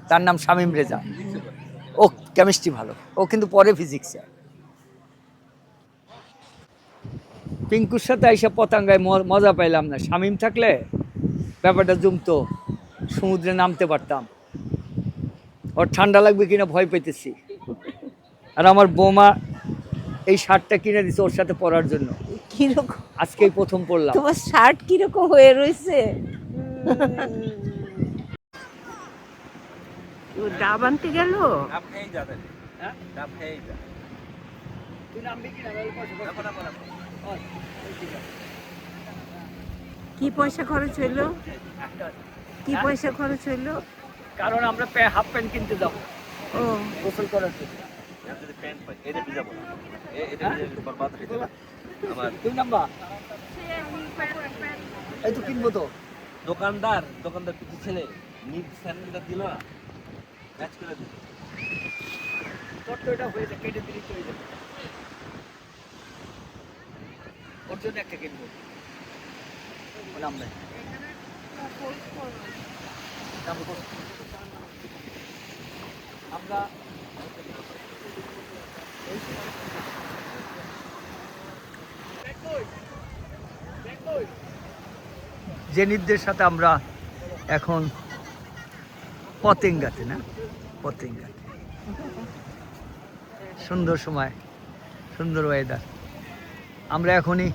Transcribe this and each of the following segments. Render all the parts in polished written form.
তার নাম শামীম রেজা। ও কেমিস্ট্রি ভালো, ও কিন্তু পরে ফিজিক্সে। পিঙ্কুর সাথে এইসব পতঙ্গায় মজা পাইলাম না। শামীম থাকলে ব্যাপারটা জমতো, সমুদ্রে নামতে পারতাম। ওর ঠান্ডা লাগবে কিনা ভয় পেতেছি। আর আমার বৌমা এই শার্টটা কিনে দিছে ওর সাথে পরার জন্য। কিরকম আজকেই প্রথম পরলাম। তোমার শার্ট কিরকম হয়ে রয়েছে? ও ডাব আনতে গেল। কি পয়সা খরচ হইলো? কি পয়সা খরচ হইলো? কারণ আমরা হাফ প্যান্ট কিনতে যাবো ও গোসল করার জন্য। তুই নাম্বা এই তো কিনবো তো। দোকানদার কিছু ছেলে নিজ স্যান্ডেলটা দিল না, ম্যাচ করে দিল। তোর তো এটা হয়ে যায়, কেটে দিলি চলে যাবে। ওর জন্য একটা কিনবো। নামবে আমরা জেনিতদের সাথে আমরা এখন পতেঙ্গাতে, না পতেঙ্গাতে সুন্দর সময়, সুন্দর ওয়েদার। আমরা এখনই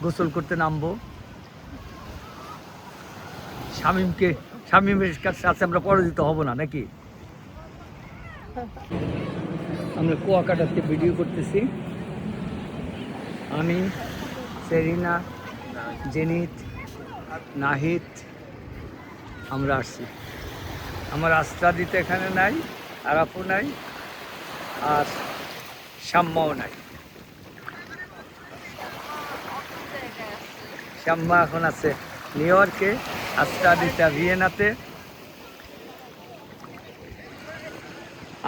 গোসল করতে নামবো। শামীমের সাথে আমরা পরাজিত হব না নাকি? আমরা কুয়াকাটাতে ভিডিও করতেছি। আমি, সেরিনা, জেনিত, নাহিদ, আমরা আসছি। আমার আস্থা দিতে এখানে নাই, আরাফও নাই, আর শাম্মাও নাই। শাম্মা এখন আছে নিউ ইয়র্কে, আস্থা দিতে ভিয়েনাতে।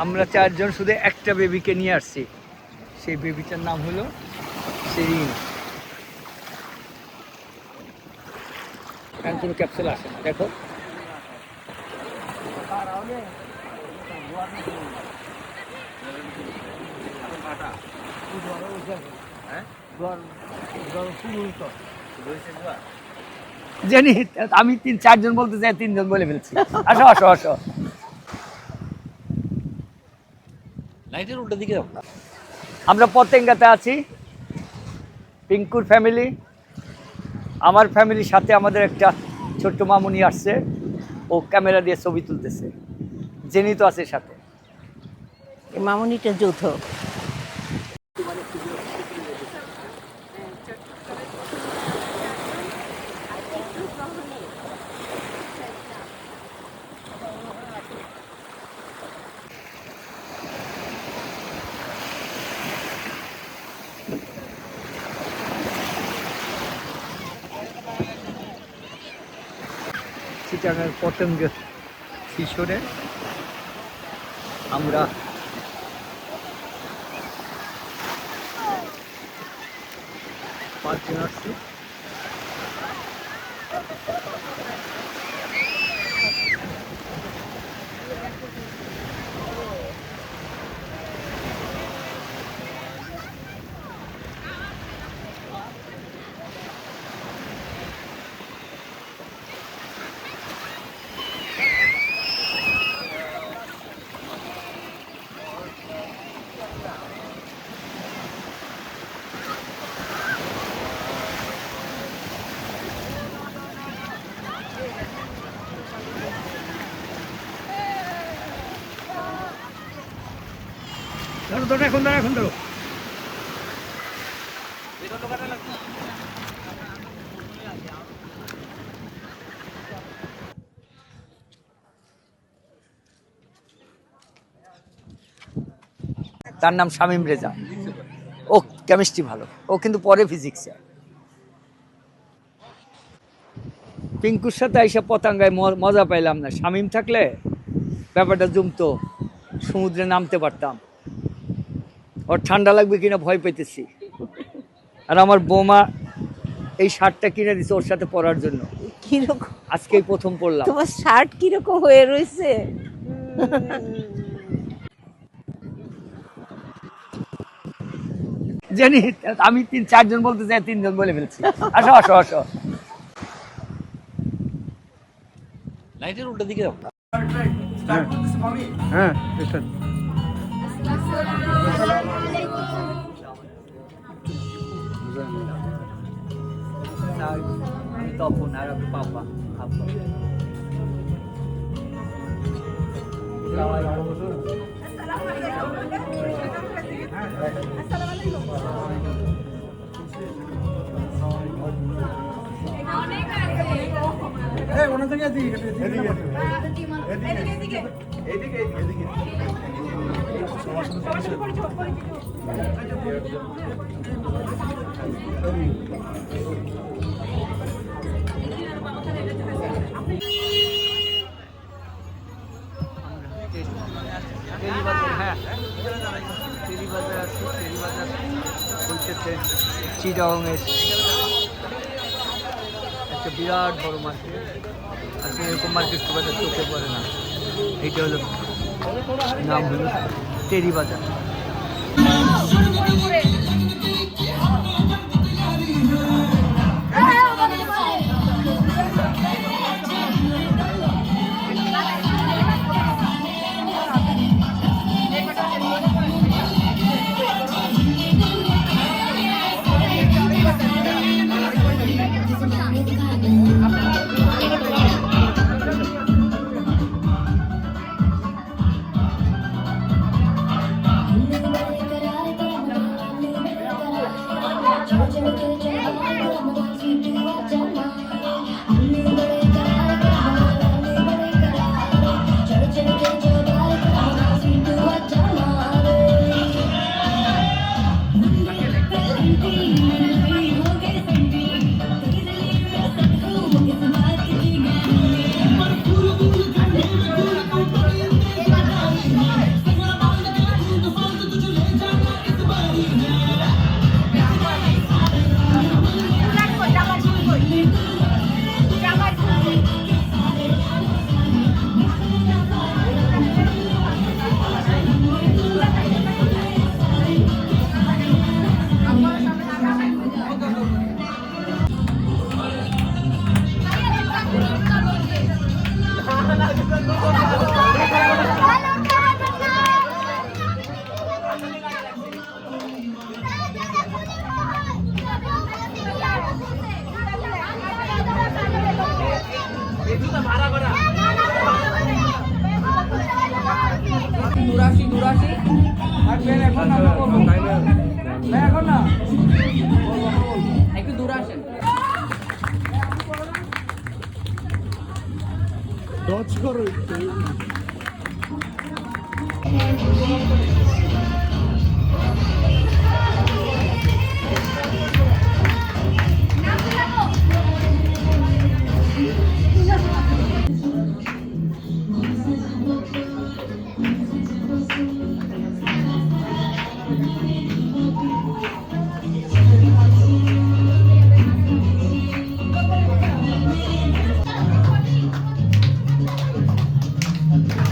আমরা চারজন শুধু একটা বেবিকে নিয়ে আসছি। সেই বেবিটার নাম হলো সেরিনা। কোনো ক্যাপসুল আসে না, দেখো। জানি আমি 4জন বলতে চাই, 3জন বলে ফেলছি। আসো আসো আসো। লাইটের উল্টো দিকে যাও। আমরা পতেঙ্গাতে আছি। পিঙ্কুর ফ্যামিলি, আমার ফ্যামিলির সাথে আমাদের একটা ছোট্ট মামুনি আসছে, ও ক্যামেরা দিয়ে ছবি তুলতেছে। জেনি তো আছে সাথে। মামুনিটা যৌথ। চিটাগাং পতঙ্গের শিশরে আমরা পার্কিং আসছি। ধরো ধরো, এখন ধরো, এখন ধরো। তার নাম শামীম রেজা। ও কেমিস্ট্রি ভালো, ও কিন্তু পরে ফিজিক্সে। পিঙ্কুর সাথে এইসব পতঙ্গায় মজা পাইলাম না। শামীম থাকলে ব্যাপারটা জমতো, সমুদ্রে নামতে পারতাম। ওর ঠান্ডা লাগবে কিনা ভয় পেতেছি। আর আমার বৌমা এই শার্টটা কিনে দিছে ওর সাথে পরার জন্য। কিরকম আজকেই প্রথম পরলাম। তোমার শার্ট কিরকম হয়ে রয়েছে? জানি আমি 3-4 জন বলতে চাই, 3 জন বলে ফেলছি। আসো আসো আসো। লাইটের উল্টো দিকে যাও। হ্যাঁ আমি তখন আর আপনি পাপা আব্বা। চিটাগংয়ের একটা বিরাট বড় মার্কেট আছে, এরকম মার্কেট খুব একটা চোখে পড়ে না। এইটা হলো নাম হলো টেরি বাজার। একটু দূরে আসেন। ডচ করো একটু। Hãy subscribe cho kênh Ghiền Mì Gõ để không bỏ lỡ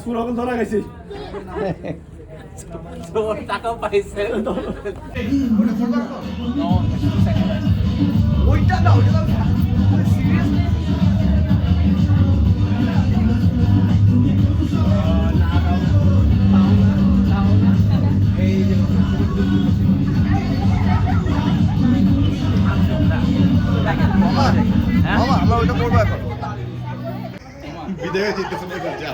সুর এখন ধরা গেছে টাকাও পাইছে আমরা ওইটা করবো এখন বিদেশে যেতে শুনে যা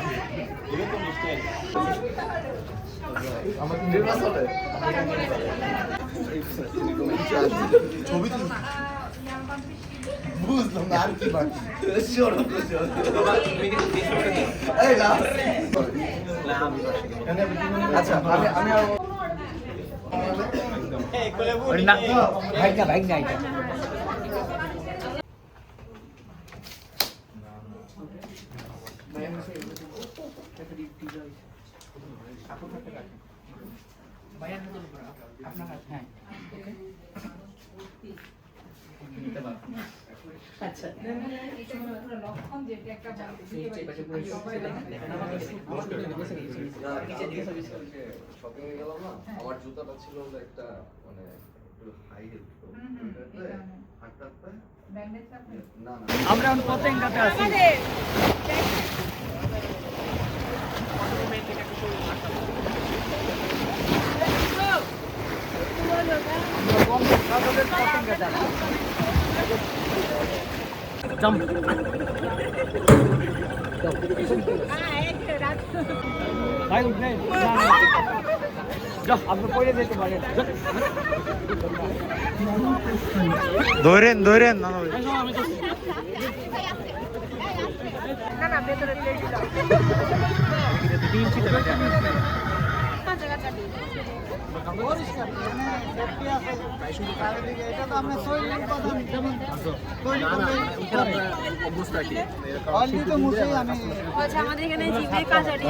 ছবি বুঝলাম না আর কি বাকি আচ্ছা আমি না ভাই না এটা আপনার হাত, হ্যাঁ আচ্ছা শপিং এ গেলাম না আমার জুতাটা ছিল একটা মানে একটু হাই হিল হাঁটতে হাঁটতে না না আমরা এখন পতেঙ্গাতে আছি পতেঙ্গাতে আছি ভাই উঠবে আপনি পড়ে যেতে পারেন ধরেন না আমাদের এখানে জিভে কাজারি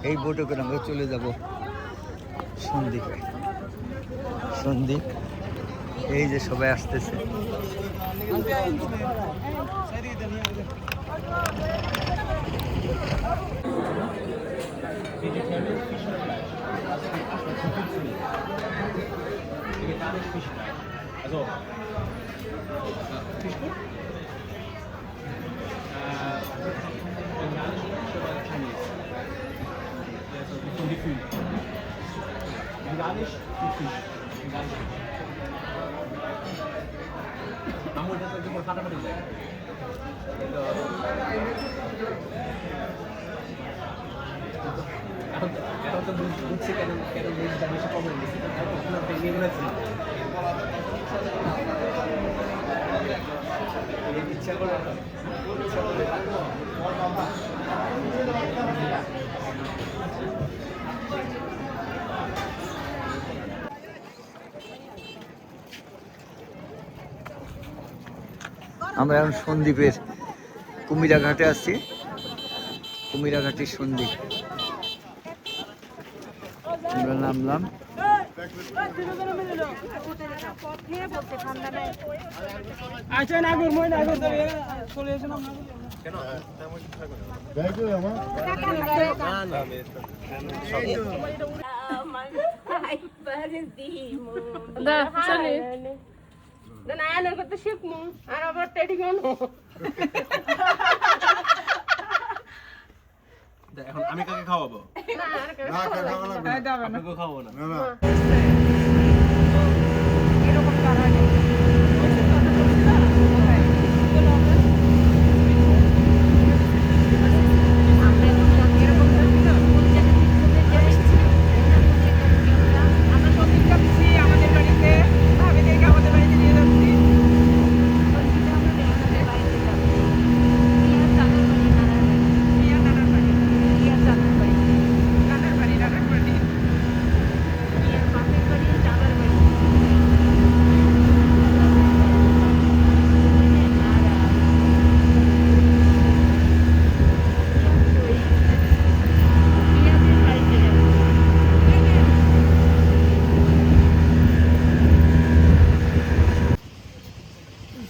এই বোটে করে আমরা চলে যাব সন্দ্বীপে সন্দ্বীপ এই যে সবাই আসতেছে ফাটাফাটি যায় এখন তো বুঝছি কেন জিনিসটা বেশি কম হয়ে গেছে ইচ্ছা করে আমরা এখন সন্দ্বীপের কুমিরাঘাটে আছি কুমিরাঘাটের সন্দ্বীপ আমরা নামলাম না আয়নার কথা শিখমু আর আবার টেডি গান এখন আমি কাকে খাওয়াবো? না আর না, কাকে খাওয়াবো না। আপনাকেও খাবো না। না, না। এরকম করা যায়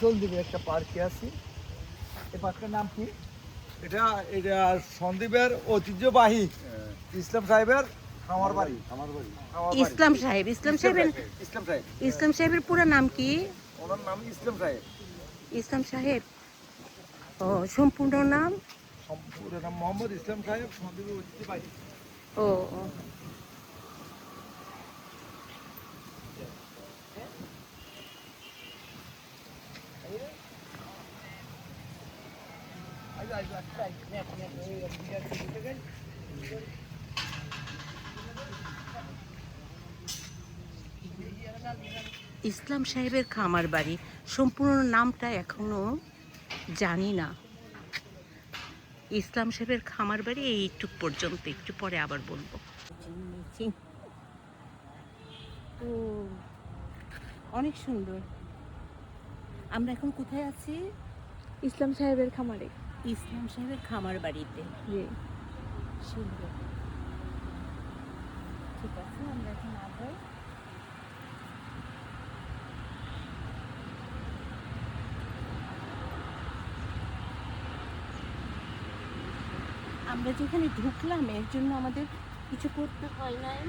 জলদিবে একটা পার্কে আছি। এই পার্কের নাম কি? এটা এটা সন্দীপের ঐতিহ্যবাহী ইসলাম সাহেবের খামার বাড়ি। ইসলাম সাহেবের ইসলাম সাহেব, ইসলাম সাহেবের পুরো নাম কি? ওনার নাম ইসলাম সাহেব। ইসলাম সাহেব ও সম্পূর্ণ নাম? সম্পূর্ণ নাম মোহাম্মদ ইসলাম সাহেব, সন্দীপের ঐতিহ্যবাহী। ও ও ইসলাম সাহেবের খামার বাড়ি সম্পূর্ণ নামটা এখনো জানি না। ইসলাম সাহেবের খামার বাড়ি এইটুক পর্যন্ত, একটু পরে আবার বলবো। ও অনেক সুন্দর। আমরা এখন কোথায় আছি? ইসলাম সাহেবের খামারে। ইসলাম সাহেবের খামার বাড়িতে। জি। সুন্দর। ঠিক আছে, আমরা এখন আগাই। আমরা যেখানে ঢুকলাম এর জন্য আমাদের কিছু করতে হয় নাই।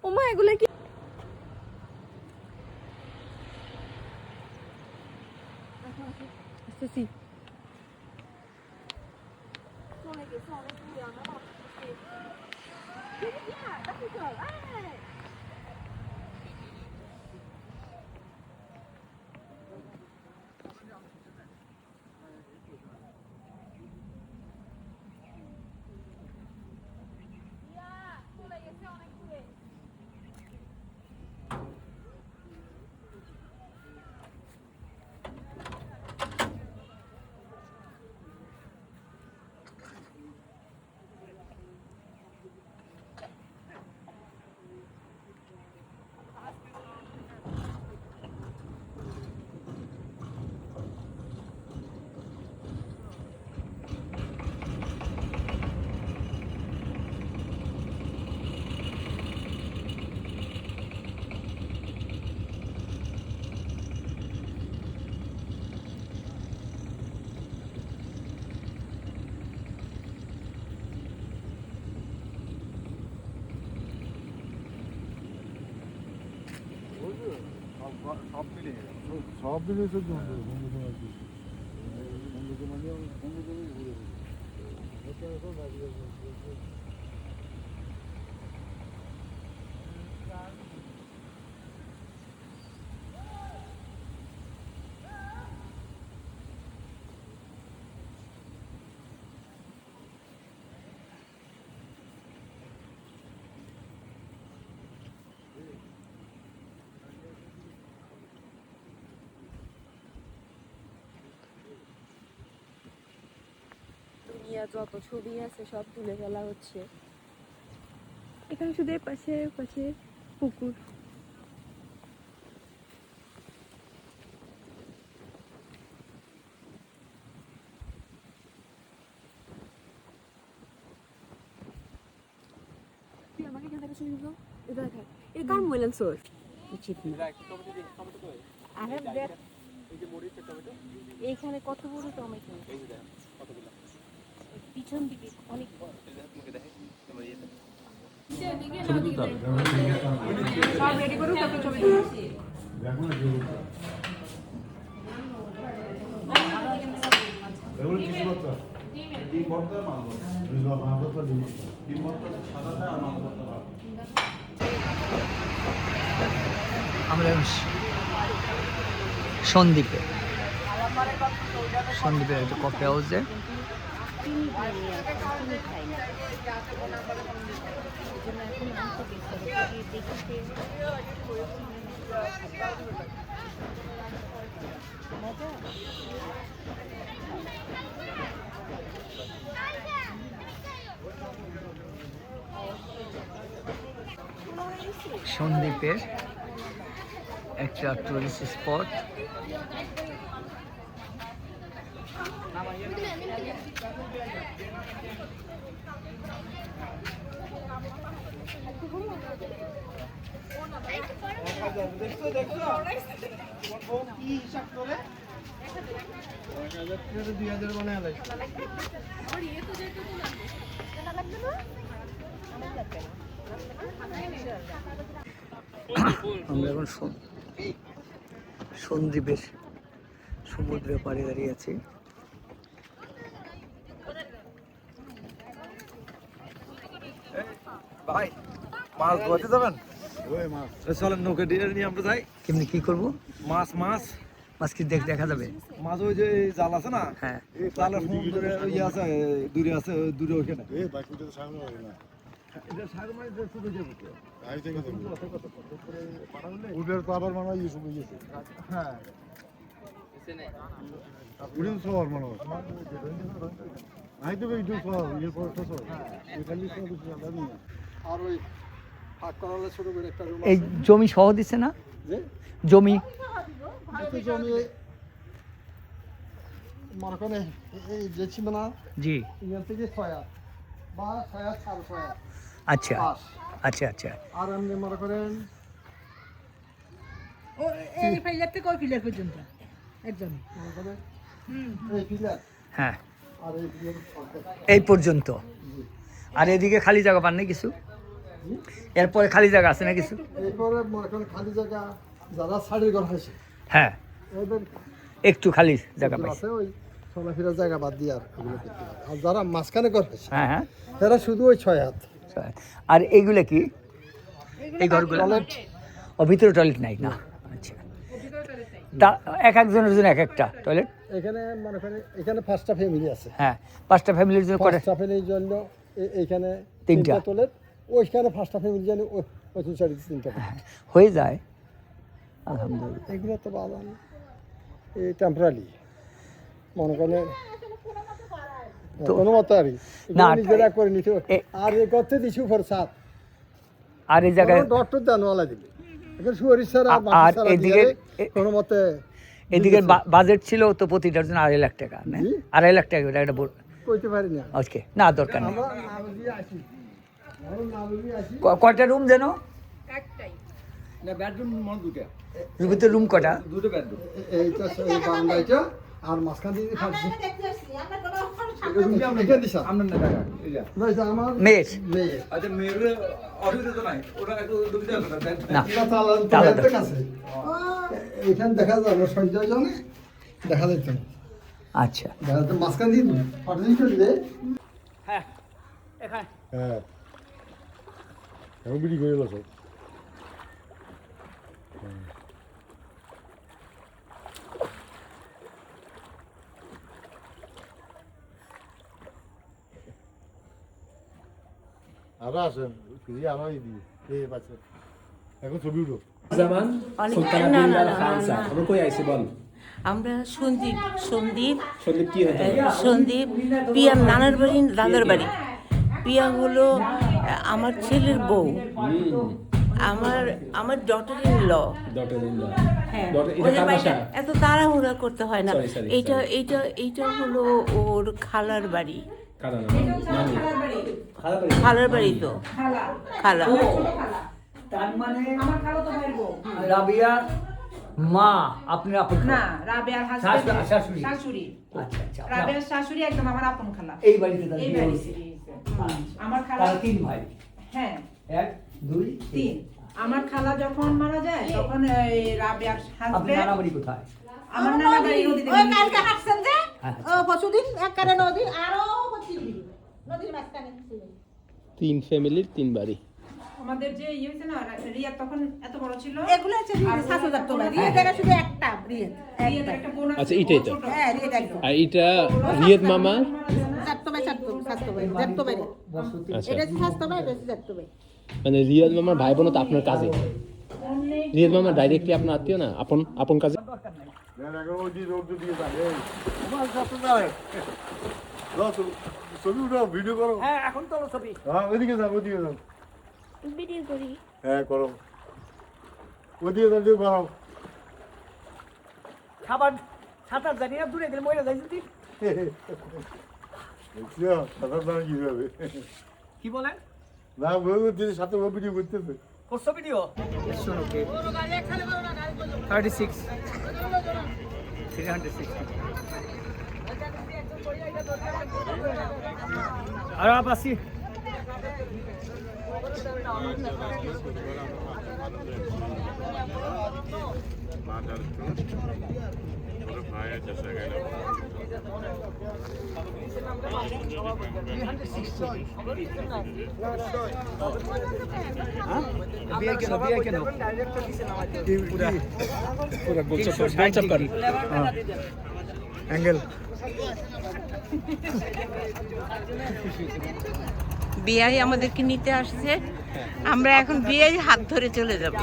ওমা এগুলা কি? আসতেছি। সব মিলিয়ে সব মিলিয়ে চলছে দুনিয়া যত ছবি আছে সব তুলে ফেলা হচ্ছে। এখানে শুধু এর পাশে পাশে পুকুর। তুই আমাকে এখান থেকে ছবি দিবো? এটা দেখা এটা কার মোবাইল আনছোস? উচিত না আরে দেখ এইখানে কত বড় টমেটো, পিছন দিকে অনেক বড়। সব রেডি করুক, তারপর ছবি দিবো। আমরা সন্দ্বীপে সন্দ্বীপের একটা কফি হাউসে চিনি দিয়ে চিনি খাই না এই জন্য এখন আনতে গেছি দেখতে মজা। সন্দ্বীপের একটা টুরিস্ট স্পট। আমরা এখন সন্দ্বীপের সমুদ্রের পাড়ে দাঁড়িয়ে আছি। ভাই মাছ ধরতে যাবেন? চলেন নৌকা দিয়ে নিয়ে আমরা যাই। কেমনি কি করবো? মাছ মাছ মাছ কি দেখা যাবে? মাছ ওই যে জাল আছে না, হ্যাঁ, জালের সমুদ্রে ইয়ে আছে, দূরে আছে, দূরে ওইখানে এটা সাগর মানে ছোট যে বুঝতে উঠের তো আবার মনে হয় ইয়ে শুনে গেছে। হ্যাঁ উঠেন সবার মনে হয় নাই তো একটু সব ইয়ে পর তো সব এখানে আর ওই ফাঁক করালে ছোট করে একটা রুম এই জমি সহ দিচ্ছে না? যে জমি আছে জমি মনে করেন এই যেছি না জি, এখান থেকে 6 বা 6 4 আচ্ছা 5 আচ্ছা আচ্ছা। আর এমনি মনে করেন ও এই ফিলার থেকে ওই ফিলার পর্যন্ত একজন মনে করেন এই পিলার হ্যাঁ, আর এই পিলার এই পর্যন্ত। আর এদিকে খালি জায়গা পান না কিছু? এরপরে খালি জায়গা আছে না কিছু? এরপরে মনে করেন খালি জায়গা যারা শাড়ির ঘর হয়েছে হ্যাঁ, এদের একটু খালি জায়গা পাইছে। আছে ওই চলাফেরার জায়গা বাদ দিয়ে আর এগুলো করতে পারে। আর যারা মাঝখানে ঘর হয়েছে হ্যাঁ হ্যাঁ। এরা শুধু ওই 6 হাত। আর এইগুলো কি? এই ঘরগুলো ও ভিতরে টয়লেট নাই না? আচ্ছা, এক একজনের জন্য এক একটা টয়লেট? এখানে মনে করেন এখানে 5টা ফ্যামিলি আছে। হ্যাঁ, 5টা ফ্যামিলির জন্য করে? 5টা ফ্যামিলির জন্য এইখানে 3টা টয়লেট, ওইখানে 5টা ফ্যামিলির জন্য ওই 3টা। হয়ে যায় আলহামদুলিল্লাহ। এগুলো তো বাদাম এই টেম্পোরারি মনে করেন তো কোনো মতো আর না, নিজেরা করে নিতে। এ- আর এ করতে দিছি উপর ছাদ আর এই জায়গায় ডক্টর দেনওয়ালা দিবে এখন সুয়ারিসার আর আর বাকি সারা এদিকে দিয়ে কোনো মতে এদিকে বাজেট ছিল তো প্রতিটার জন্য 2.5 লাখ টাকা, না? জি। 2.5 লাখ টাকা এটা কইতে পারি না। আজকে না, দরকার নেই। আমরা না বুঝিয়ে আসি, আমরা না বুঝিয়ে আসি। কয়টা রুম যেন? না বেডরুম মনে দুটো, ভিতরে রুম কটা? দুটো বেডরুম। এইটা এই বারান্দাটা আর মাঝখান দিয়ে ফাটছে এখানে দিশা আপনার না টাকা এটা না এটা আমার মেয়ের? মেয়ে আচ্ছা মেয়ের অসুবিধা তো নাই, ওরা একটু দুটো না, তালা তালা তো কাছে এখানে দেখা যাবে সঞ্জয় জনে দেখা যাইতো না। আচ্ছা মাঝখান দিয়ে পাঠিয়ে দিলে হ্যাঁ এখানে হ্যাঁ এখন বিক্রি করে গেল সব আরো আসেন আরো দিই এই পাশে এখন ছবি উঠো জামান সুলতানা বিনদাল খানসা আমরা কই আইছি বল আমরা সন্দীপ সন্দীপ সন্দীপ কি হতো সন্দীপ পিয়ার নানার বাড়ি দাদার বাড়ি পিয়া হলো আমার ছেলের বউ আমার আমার daughter in law doctor in-law হ্যাঁ ডক্টর এটা ওদের কার বাড়িটা বাসা এত তাড়াহুড়া করতে হয় না Sorry, sorry, এইটা এইটা এইটা হলো ওর খালার বাড়ি কারা নাম নানি খালার বাড়ি তো খালা তার মানে রাবিয়া মা আপনি আপন না রাবেয়ার হাজবেন্ড শাশুড়ি শাশুড়ি আচ্ছা আচ্ছা রাবেয়ার শাশুড়ি একদম আমার আপন খালা এই বাড়িতে তার এই বিয়ে বাড়ি হয়েছে। আমার খালা তারা 3 ভাই হ্যাঁ 1 2 তিন আমার খালা যখন মারা যায় তখন এই রাবেয়ার আপনি হাজবেন্ড নানা বাড়ি কোথায় আমার নানা বাড়ি নদীতে ওই কালকে হাঁটছেন যে হ্যাঁ, ও পশুদিন একবারে নদী আরো নদীর মাঝখানে ছিল 3 ফ্যামিলির 3 বাড়ি আমাদের যে ইয়ে হয়েছে না রিয়া তখন এত বড় ছিল এগুলো হচ্ছে শাশু যাত্রা রিয়ে জায়গা শুধু একটা রিয়ে রিয়ার একটা বোন আছে, আচ্ছা, এটাই তো। ও ছোট। হ্যাঁ রিয়ে একদম আর এটা রিয়াদ মামা চারটো ভাই চারটো ভাই আচ্ছা এটা হচ্ছে স্বাস্থ্য ভাই এটা হচ্ছে চারটো ভাই মানে রিয়াদ মামার ভাই বোন তো আপনার কাজে রিয়াদ মামা ডাইরেক্টলি আপনার আত্মীয় না আপন আপন কাজে এখন ওই দিয়ে রোড দিয়ে যাবে আমার সাথে না ছবি উঠো ভিডিও করো হ্যাঁ এখন তো ছবি হ্যাঁ ওইদিকে যাও ওইদিকে যাও ভিডিও করি হ্যাঁ করো ওইদিকে যাও দিয়ে করো খাবার সাঁতার জানি না দূরে গেলে মরে যায় যদি সাঁতার দাঁড়া কি হবে কি বলেন না বলবো সাথে ও ভিডিও করতেছে করছো ভিডিও শুনো কে 36 360 আর आप আসি বিয়ে কেন পুরা গোলচাপ অ্যাঙ্গেল বিয়াই আমাদেরকে নিতে আসছে আমরা এখন বিয়াই হাত ধরে চলে যাব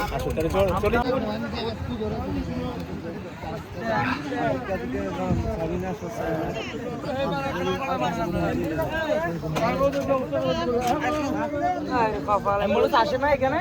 আসে না এখানে